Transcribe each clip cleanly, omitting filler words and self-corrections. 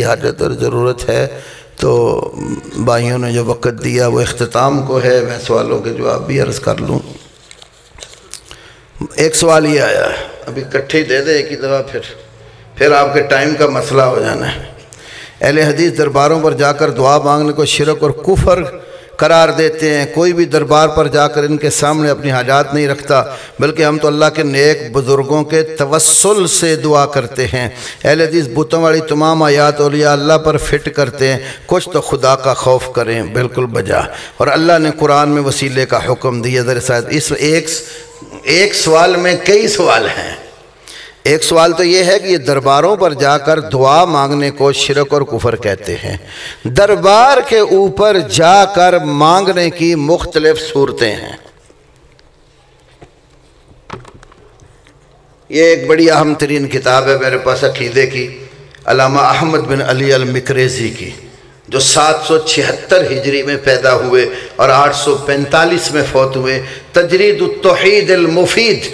حاجت اور ضرورت ہے تو بھائیوں نے جو وقت دیا وہ اختتام کو ہے، میں سوالوں کے جواب بھی عرض کر لوں۔ ایک سوال یہ آیا ہے، ابھی اکٹھے ہی دے دے ایک ہی دفعہ، پھر آپ کے ٹائم کا مسئلہ ہو جانا ہے۔ اہل حدیث درباروں پر جا کر دعا مانگنے کو شرک اور کفر قرار دیتے ہیں۔ کوئی بھی دربار پر جا کر ان کے سامنے اپنی حاجات نہیں رکھتا، بلکہ ہم تو اللہ کے نیک بزرگوں کے توسل سے دعا کرتے ہیں۔ اہل حدیث بتوں والی تمام آیات اولیاء اللہ پر فٹ کرتے ہیں، کچھ تو خدا کا خوف کریں، بالکل بجا۔ اور اللہ نے قرآن میں وسیلے کا حکم دیا۔ اس ایک سوال میں کئی سوال ہیں۔ ایک سوال تو یہ ہے کہ یہ درباروں پر جا کر دعا مانگنے کو شرک اور کفر کہتے ہیں۔ دربار کے اوپر جا کر مانگنے کی مختلف صورتیں ہیں۔ یہ ایک بڑی اہم ترین کتاب ہے میرے پاس عقیدے کی، علامہ احمد بن علی المکریزی کی، جو 776 ہجری میں پیدا ہوئے اور 845 میں فوت ہوئے، تجرید التوحید المفید۔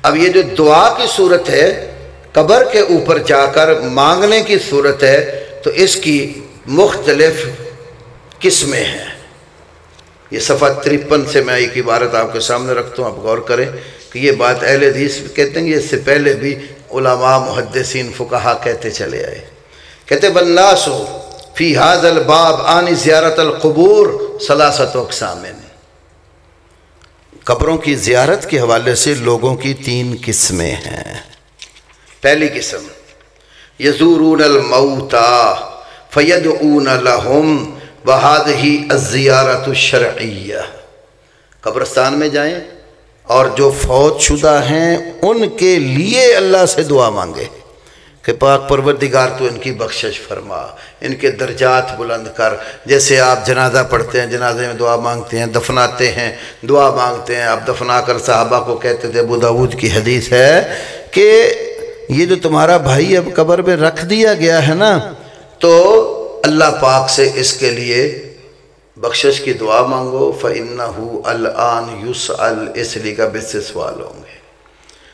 اب یہ جو دعا کی صورت ہے، قبر کے اوپر جا کر مانگنے کی صورت ہے، تو اس کی مختلف قسمیں ہیں۔ یہ صفحہ 53 سے میں ایک عبارت آپ کے سامنے رکھتا ہوں، آپ غور کریں کہ یہ بات اہل حدیث کہتے ہیں، یہ اس سے پہلے بھی علماء محدثین فقہا کہتے چلے آئے۔ کہتے والناس فی ھذا الباب عن زیارت القبور ثلاثۃ اقسام۔ قبروں کی زیارت کے حوالے سے لوگوں کی 3 قسمیں ہیں۔ پہلی قسم یزورون الموتى فیدعون لهم وہذہ الزیارۃ الشرعیہ۔ قبرستان میں جائیں اور جو فوت شدہ ہیں ان کے لیے اللہ سے دعا مانگے کہ پاک پروردگار تو ان کی بخشش فرما، ان کے درجات بلند کر۔ جیسے آپ جنازہ پڑھتے ہیں، جنازے میں دعا مانگتے ہیں، دفناتے ہیں، دعا مانگتے ہیں۔ آپ دفنا کر صحابہ کو کہتے تھے، ابو داؤد کی حدیث ہے کہ یہ جو تمہارا بھائی اب قبر میں رکھ دیا گیا ہے نا، تو اللہ پاک سے اس کے لیے بخشش کی دعا مانگو، فَإِنَّهُ الْآنِ يُسْأَلْ، اس لیے کا بس سے سوال ہوں گے۔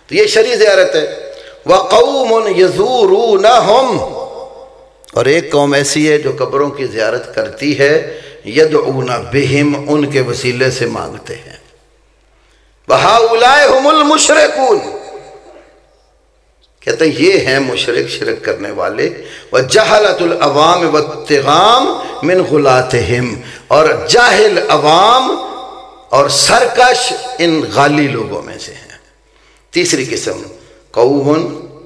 تو یہ شرعی زیارت ہے۔ وَقَوْمٌ يَزُورُونَهُمْ، اور ایک قوم ایسی ہے جو قبروں کی زیارت کرتی ہے، يَدْعُونَ بِهِمْ، ان کے وسیلے سے مانگتے ہیں۔ وَهَؤُلَاءِ هُمُ الْمُشْرِكُونَ، کہتے ہیں یہ ہیں مشرک، شرک کرنے والے۔ وَجَهَلَةُ الْعَوَامِ وَالتِّغَامِ مِنْ غُلَاتِهِمْ، اور جاہل عوام اور سرکش ان غالی لوگوں میں سے ہیں۔ تیسری قسم قوم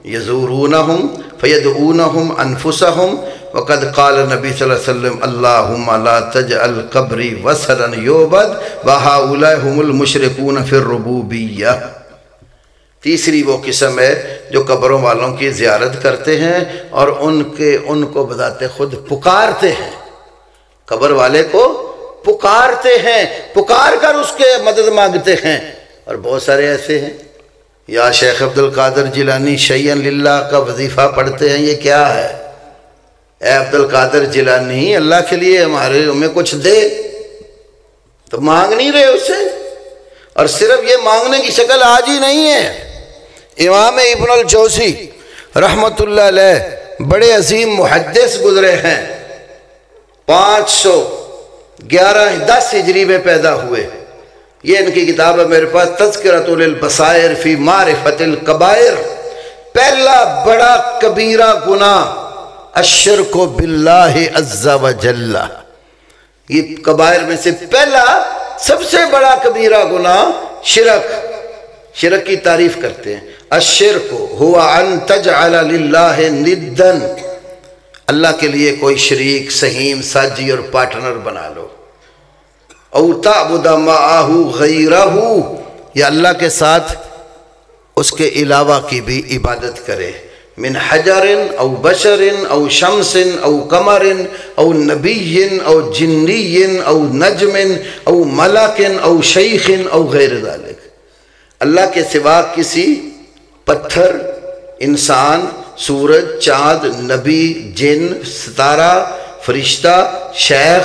یزورونہم فیدعونہم انفسہم، وقد قال نبی صلی اللہ علیہ وسلم اللہم لا تجعل قبری وثنا یعبد وہؤلاء ھم المشرکون فی الربوبیہ۔ تیسری وہ قسم ہے جو قبروں والوں کی زیارت کرتے ہیں اور ان کو بذات خود پکارتے ہیں، قبر والے کو پکارتے ہیں، پکار کر اس کے مدد مانگتے ہیں۔ اور بہت سارے ایسے ہیں، یا شیخ عبد القادر جیلانی شیئا للہ کا وظیفہ پڑھتے ہیں، یہ کیا ہے؟ اے عبد القادر جیلانی اللہ کے لیے ہمیں کچھ دے، تو مانگ نہیں رہے اس سے۔ اور صرف یہ مانگنے کی شکل آج ہی نہیں ہے۔ امام ابن الجوزی رحمت اللہ علیہ بڑے عظیم محدث گزرے ہیں، 510 ہجری میں پیدا ہوئے۔ یہ ان کی کتاب ہے میرے پاس، تذکرۃ للبصائر فی معرفۃ الکبائر۔ پہلا بڑا کبیرہ گناہ الشرک باللہ عز وجل، یہ کبائر میں سے پہلا سب سے بڑا کبیرہ گناہ شرک کی تعریف کرتے ہیں۔ الشرک ہوا ان تجعل للہ ندا، اللہ کے لیے کوئی شریک، سہیم، ساجی اور پارٹنر بنا لو۔ او تعبد معہ غیرہ، یا اللہ کے ساتھ اس کے علاوہ کی بھی عبادت کرے، من حجر او بشر او شمس او قمر او نبی او جنی او نجم او ملک او شیخ او غیر ذالک، اللہ کے سوا کسی پتھر، انسان، سورج، چاند، نبی، جن، ستارہ، فرشتہ، شیخ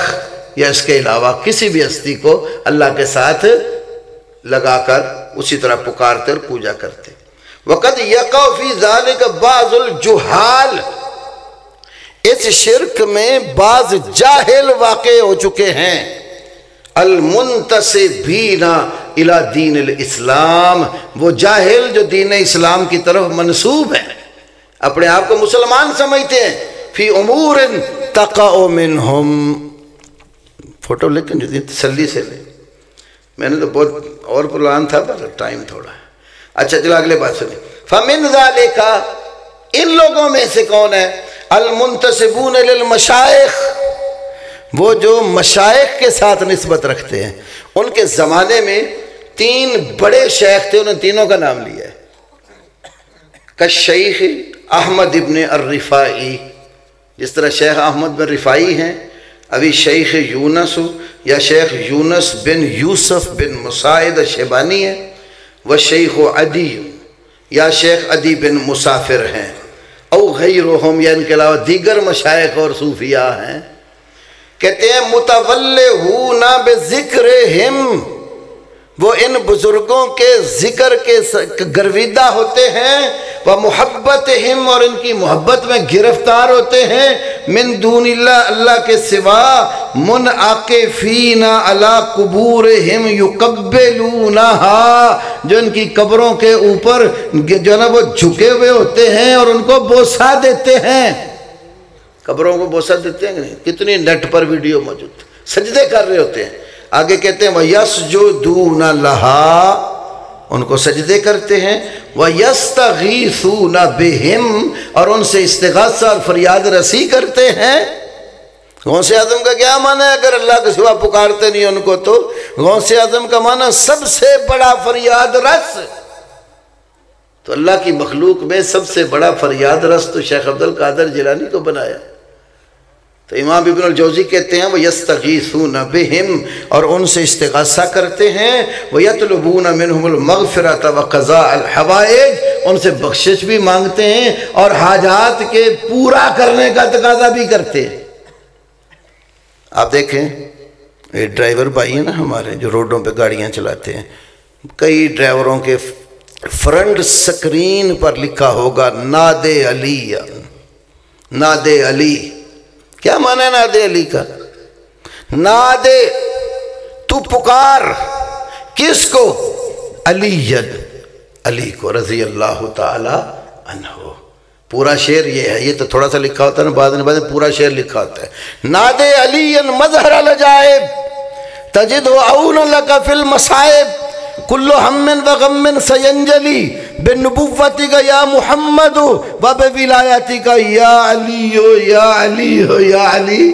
یا اس کے علاوہ کسی بھی ہستی کو اللہ کے ساتھ لگا کر اسی طرح پکارتے اور پوجا کرتے۔ وَقَدْ يَقَعُ فِي ذَلِكَ بَعْضُ الْجُهَالِ، اس شرک میں بعض جاہل واقع ہو چکے ہیں، المنتسبین الی دین الاسلام، وہ جاہل جو دین اسلام کی طرف منسوب ہیں، اپنے آپ کو مسلمان سمجھتے ہیں، فی امور تقع منہم، فوٹو لیکن جو تسلی سے لیں، میں نے تو بہت اور پلان تھا پر ٹائم تھوڑا ہے۔ اچھا چلو اگلے بات سنیں، فمن ذالک، ان لوگوں میں سے کون ہے؟ المنتسبون للمشائخ، وہ جو مشائخ کے ساتھ نسبت رکھتے ہیں۔ ان کے زمانے میں 3 بڑے شیخ تھے، انہوں نے تینوں کا نام لیا ہے، کالشیخ احمد ابن الرفاعی، جس طرح شیخ احمد بن رفاعی ہیں، ابھی شیخ یونس یا شیخ یونس بن یوسف بن مساعد شیبانی ہے، وہ شیخ عدی یا شیخ عدی بن مسافر ہیں، او غیرہم، یا ان کے علاوہ دیگر مشائخ اور صوفیاء ہیں۔ کہتے ہیں متولہون بذکرہم، وہ ان بزرگوں کے ذکر کے گرویدہ ہوتے ہیں، ومحبتہم، اور ان کی محبت میں گرفتار ہوتے ہیں، من دون اللہ، اللہ کے سوا، منعاکفین علی قبورہم یقبلونہا، جو ان کی قبروں کے اوپر جو نا وہ جھکے ہوئے ہوتے ہیں اور ان کو بوسہ دیتے ہیں۔ قبروں کو بوسہ دیتے ہیں، کتنی نیٹ پر ویڈیو موجود، سجدے کر رہے ہوتے ہیں۔ آگے کہتے ہیں وَيَسْجُدُونَ لَهَا، ان کو سجدے کرتے ہیں، وَيَسْتَغِيثُونَ بِهِمْ، اور ان سے استغاثہ اور فریاد رسی کرتے ہیں۔ غوث اعظم کا کیا معنی ہے؟ اگر اللہ کے سوا پکارتے نہیں ان کو تو غوث اعظم کا معنی سب سے بڑا فریاد رس، تو اللہ کی مخلوق میں سب سے بڑا فریاد رس تو شیخ عبد القادر جیلانی کو بنایا۔ تو امام ابن الجوزی کہتے ہیں وَيَسْتَغِيثُونَ بِهِمْ، اور ان سے استغاثہ کرتے ہیں، وَيَطْلُبُونَ مِنْهُمُ الْمَغْفِرَةَ وَقَضَاءَ الْحَوَائِجِ، ان سے بخشش بھی مانگتے ہیں اور حاجات کے پورا کرنے کا تقاضا بھی کرتے ہیں۔ آپ دیکھیں یہ ڈرائیور بھائی ہیں نا ہمارے جو روڈوں پہ گاڑیاں چلاتے ہیں، کئی ڈرائیوروں کے فرنٹ سکرین پر لکھا ہوگا ناد علی، ناد علی۔ کیا معنی ہے ناد علی کا؟ ناد، تو پکار کس کو؟ علی، علی کو رضی اللہ تعالی عنہ۔ پورا شعر یہ ہے، یہ تو تھوڑا سا لکھا ہوتا ہے نا، بعد میں پورا شعر لکھا ہوتا ہے۔ ناد علی مظہر العجائب تجد عون لک فی المصائب، کل ہم و غم سینجلی بنبوتک یا محمد و بولایتک یا علی یا علی یا علی۔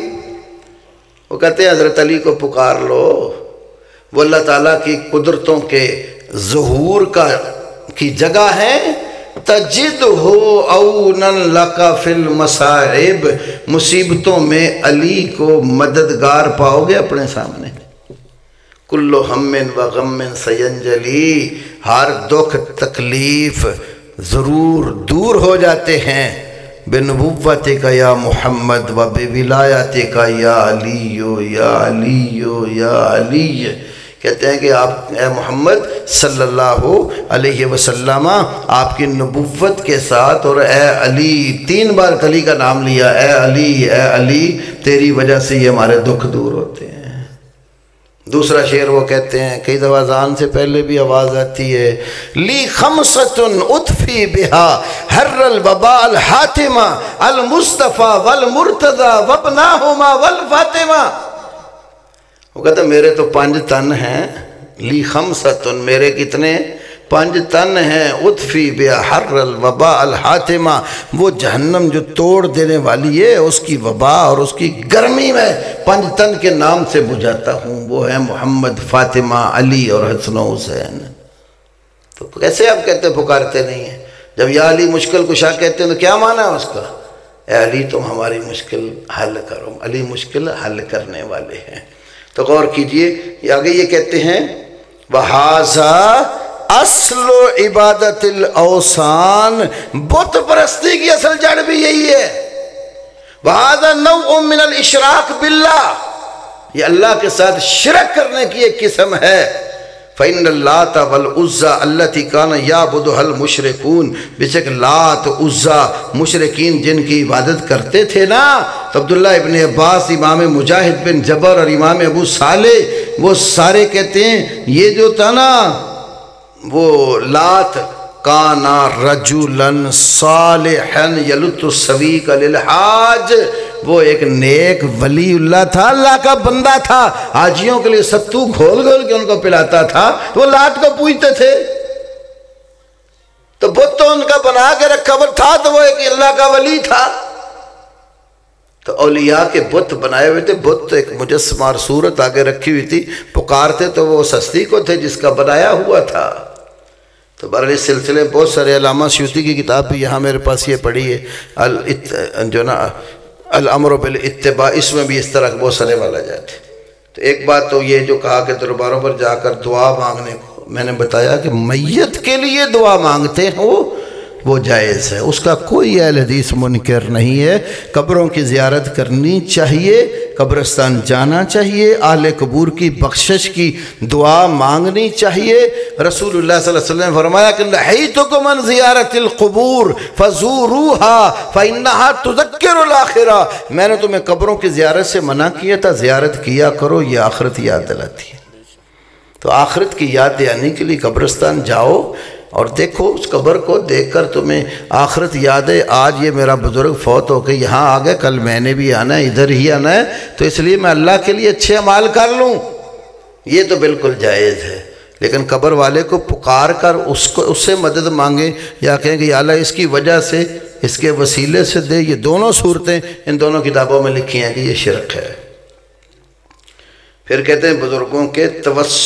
وہ کہتے ہیں حضرت علی کو پکار لو، وہ اللہ تعالیٰ کی قدرتوں کے ظہور کی جگہ ہے۔ تجد ہو عونا لک فی المصائب، مصیبتوں میں علی کو مددگار پاؤ گے اپنے سامنے۔ کل ہم و غم سینجلی، ہر دکھ تکلیف ضرور دور ہو جاتے ہیں، بنبوتک یا محمد و بولایتک یا علی یا علی یا علی۔ کہتے ہیں کہ آپ اے محمد صلی اللہ علیہ وسلم، آپ کی نبوت کے ساتھ، اور اے علی، 3 بار علی کا نام لیا، اے علی اے علی، تیری وجہ سے یہ ہمارے دکھ دور ہوتے ہیں۔ دوسرا شعر وہ کہتے ہیں، کئی دفعہ اذان سے پہلے بھی آواز آتی ہے، لی خمسۃ اطفی بہا حر الوباء الحاتمہ المصطفیٰ والمرتضی وابناہما والفاطمہ۔ وہ کہتا ہے میرے تو 5 تن ہیں، لی خمسۃ، میرے کتنے؟ 5 تن ہیں، اطفی بحر الوباء الحاتمہ، وہ جہنم جو توڑ دینے والی ہے اس کی وبا اور اس کی گرمی میں 5 تن کے نام سے بجھاتا ہوں، وہ ہے محمد، فاطمہ، علی اور حسن و حسین۔ تو کیسے آپ کہتے ہیں پکارتے نہیں ہیں؟ جب یا علی مشکل کشا کہتے ہیں تو کیا معنی ہے اس کا؟ اے علی تم ہماری مشکل حل کرو، علی مشکل حل کرنے والے ہیں۔ تو غور کیجئے، آگے یہ کہتے ہیں وَهَذَا اصل عبادت الاوثان، بت پرستی کی اصل جڑ بھی یہی ہے۔ وَهَذَا نَوْءٌ مِّنَ الْإِشْرَاكِ بِاللَّهِ، یہ اللہ کے ساتھ شرک کرنے کی ایک قسم ہے۔ فَإِنَّ اللَّاتَ وَالْعُزَّى الَّتِي كَانَ يَعْبُدُهَا الْمُشْرِكُونَ، بے شک لات عزا مشرکین جن کی عبادت کرتے تھے نا، تو عبداللہ ابن عباس، امام مجاہد بن جبر اور امام ابو صالح وہ سارے کہتے ہیں یہ جو تھا نا وہ لات کانا رجلن صالحا یلت السویق للحاج، وہ ایک نیک ولی اللہ تھا، اللہ کا بندہ تھا، حاجیوں کے لیے ستو کھول کھول کے ان کو پلاتا تھا، وہ لات کو پوجتے تھے، تو بت تو ان کا بنا کے رکھا ہوا تھا، تو وہ ایک اللہ کا ولی تھا۔ تو اولیاء کے بت بنائے ہوئے تھے، بت ایک مجسمہ اور صورت آگے رکھی ہوئی تھی، پکارتے تو وہ سستی کو تھے جس کا بنایا ہوا تھا۔ تو بہرحال اس سلسلے بہت سارے، علامہ سیوطی کی کتاب بھی یہاں میرے پاس یہ پڑھی ہے جو نا الامر بالاتباع، اس میں بھی اس طرح بہت سارے والا جاتے۔ تو ایک بات تو یہ جو کہا کہ درباروں پر جا کر دعا مانگنے کو، میں نے بتایا کہ میت کے لیے دعا مانگتے ہیں وہ جائز ہے، اس کا کوئی اہل حدیث منکر نہیں ہے۔ قبروں کی زیارت کرنی چاہیے، قبرستان جانا چاہیے، اہل قبور کی بخشش کی دعا مانگنی چاہیے۔ رسول اللہ صلی اللہ علیہ وسلم نے فرمایا کہ نہیتکم عن زیارت القبور فزوروها فإنها تذکر الآخرہ، میں نے تمہیں قبروں کی زیارت سے منع کیا تھا، زیارت کیا کرو، یہ آخرت یاد دلاتی ہے۔ تو آخرت کی یاد دلانے کے لیے قبرستان جاؤ اور دیکھو، اس قبر کو دیکھ کر تمہیں آخرت یاد ہے، آج یہ میرا بزرگ فوت ہو کے یہاں آ گئے، کل میں نے بھی آنا ہے، ادھر ہی آنا ہے، تو اس لیے میں اللہ کے لیے اچھے اعمال کر لوں، یہ تو بالکل جائز ہے۔ لیکن قبر والے کو پکار کر اس سے مدد مانگیں، یا کہیں کہ یا اللہ اس کی وجہ سے، اس کے وسیلے سے دے، یہ دونوں صورتیں ان دونوں کتابوں میں لکھی ہیں کہ یہ شرک ہے۔ پھر کہتے ہیں بزرگوں کے توسل